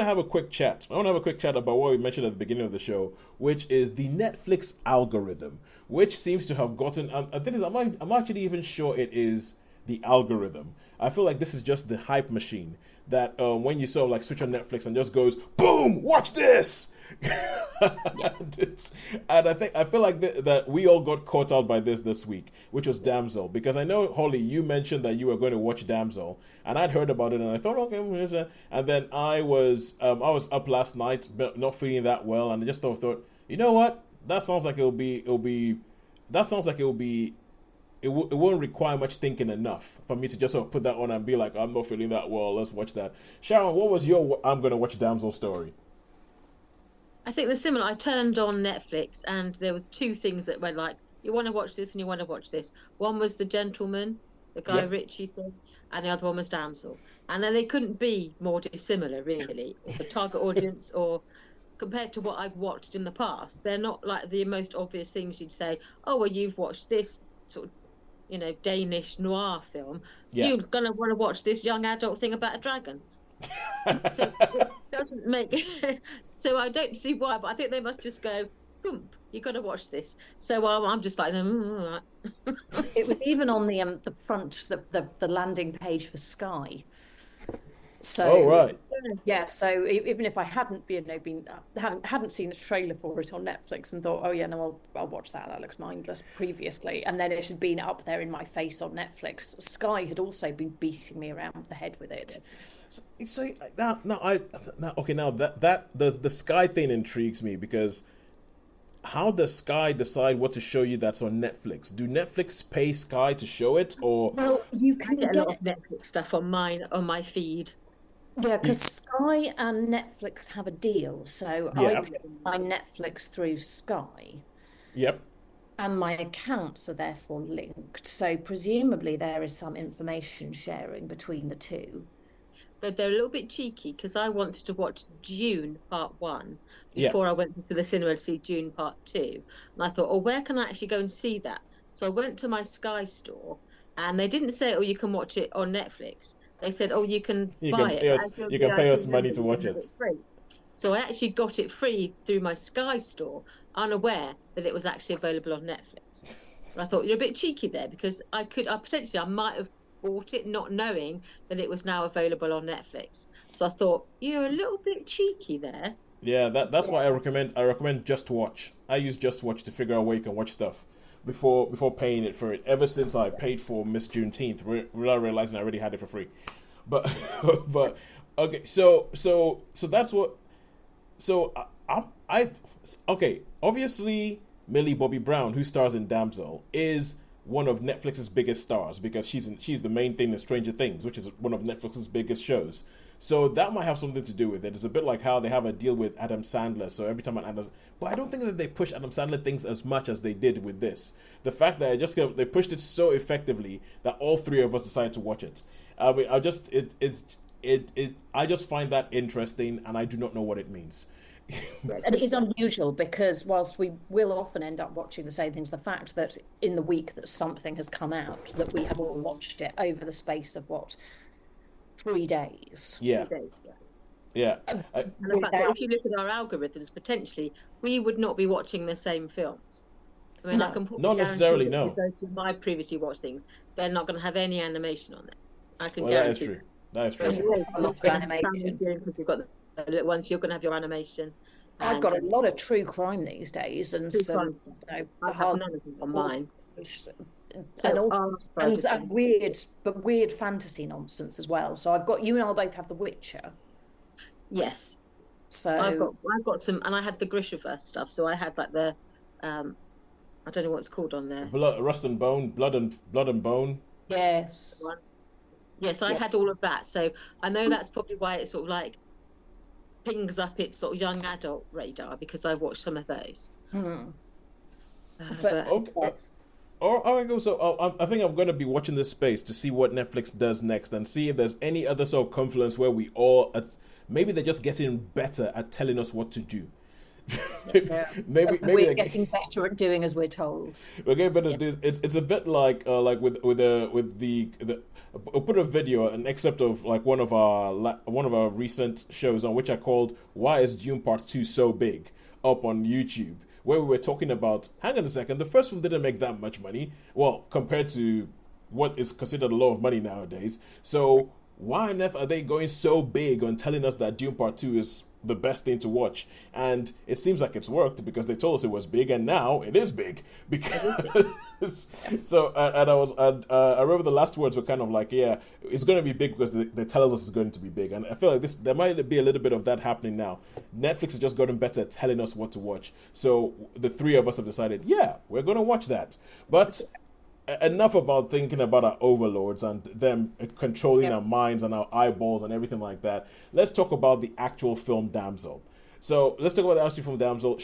to have a quick chat. I want to have a quick chat about what we mentioned at the beginning of the show, which is the Netflix algorithm, which seems to have gotten. I think I'm actually even sure it is the algorithm. I feel like this is just the hype machine that when you sort of like switch on Netflix and just goes boom, watch this. And I feel like that we all got caught out by this week, which was Damsel, because I know Holly, you mentioned that you were going to watch Damsel, and I'd heard about it, and I thought, okay, and then I was up last night, but not feeling that well, and I just thought, you know what, that sounds like it won't require much thinking enough for me to just sort of put that on and be like, I'm not feeling that well, let's watch that. Sharon, what was your I'm gonna watch Damsel story? I think they're similar. I turned on Netflix and there was two things that went like, you want to watch this and you want to watch this. One was The Gentleman, the Guy Yep. Ritchie thing, and the other one was Damsel. And then they couldn't be more dissimilar, really. The target audience or compared to what I've watched in the past, they're not like the most obvious things you'd say, oh, well, you've watched this sort of, Danish noir film. Yeah. You're going to want to watch this young adult thing about a dragon. So it doesn't make so I don't see why, but I think they must just go, boom, you got to watch this. So I'm just like, It was even on the front, the landing page for Sky. So Oh right. yeah, so even if I hadn't hadn't seen a trailer for it on Netflix and thought, oh yeah, no, I'll watch that. That looks mindless previously, and then it had been up there in my face on Netflix. Sky had also been beating me around the head with it. So now that the Sky thing intrigues me, because how does Sky decide what to show you that's on Netflix? Do Netflix pay Sky to show it, or Well, you I can get a get lot of Netflix stuff on my feed. yeah, because Sky and Netflix have a deal. So I yeah, pay my Netflix through Sky, yep, and my accounts are therefore linked. So presumably there is some information sharing between the two. But they're a little bit cheeky because I wanted to watch Dune Part 1 yeah, before I went to the cinema to see Dune Part 2. And I thought, oh, where can I actually go and see that? So I went to my Sky store and they didn't say, oh, you can watch it on Netflix. They said, oh, you can you buy can it. pay But us as you're you can pay us VIP money member, to you watch can have it. it free. So I actually got it free through my Sky store, unaware that it was actually available on Netflix. And I thought, you're a bit cheeky there because I might have bought it not knowing that it was now available on Netflix. So I thought, you're a little bit cheeky there. Yeah, that's why Yeah. I recommend Just Watch. I use Just Watch to figure out where you can watch stuff before paying it for it. Ever since I paid for Miss Juneteenth, without realizing I already had it for free. But but okay, so that's what. So I okay. Obviously, Millie Bobby Brown, who stars in Damsel, is one of Netflix's biggest stars because she's the main thing in Stranger Things, which is one of Netflix's biggest shows. So that might have something to do with it. It's a bit like how they have a deal with Adam Sandler. So every time but I don't think that they push Adam Sandler things as much as they did with this. The fact that they pushed it so effectively that all three of us decided to watch it. I mean, I just find that interesting, and I do not know what it means. And it is unusual because whilst we will often end up watching the same things, the fact that in the week that something has come out, that we have all watched it over the space of 3 days. Yeah, 3 days, yeah. yeah. And the fact that if you look at our algorithms, potentially we would not be watching the same films. I mean, I No, can probably not necessarily, guarantee that no. if you go to my previously watched things, they're not going to have any animation on it. I can Well, that is guarantee. true. That is Whereas true. yours, a lot of animation. because you've got the little ones, you're going to have your animation. I've And got a lot of true crime these days, and true some, crime. the I have hard none of them on mine. So So and weird fantasy nonsense as well. So you and I both have The Witcher. yes, So I've got some, and I had the Grishaverse stuff. So I had like the I don't know what it's called on there. Rust and Bone, Blood and Bone. yes, Yes, I yeah. had all of that. So I know that's probably why it sort of like pings up its sort of young adult radar because I've watched some of those. Hmm. But Okay. Yes. All right, go. So I think I'm going to be watching this space to see what Netflix does next and see if there's any other sort of confluence where we all maybe they're just getting better at telling us what to do. Yeah. maybe We're like, getting better at doing as we're told. we're getting better. It's a bit like with the I'll put a video, an excerpt of like one of our recent shows on which I called "Why is Dune Part Two so big?" up on YouTube, where we were talking about. Hang on a second, the first one didn't make that much money. Well, compared to what is considered a lot of money nowadays. So why on earth are they going so big on telling us that Dune Part Two is the best thing to watch? And it seems like it's worked because they told us it was big, and now it is big. Because so I remember the last words were kind of like, yeah, it's going to be big because they tell us it's going to be big, and I feel like there might be a little bit of that happening now. Netflix has just gotten better at telling us what to watch. So the three of us have decided, yeah, we're going to watch that, but. Enough about thinking about our overlords and them controlling our minds and our eyeballs and everything like that. Let's talk about the actual film Damsel. So let's talk about the actual film Damsel.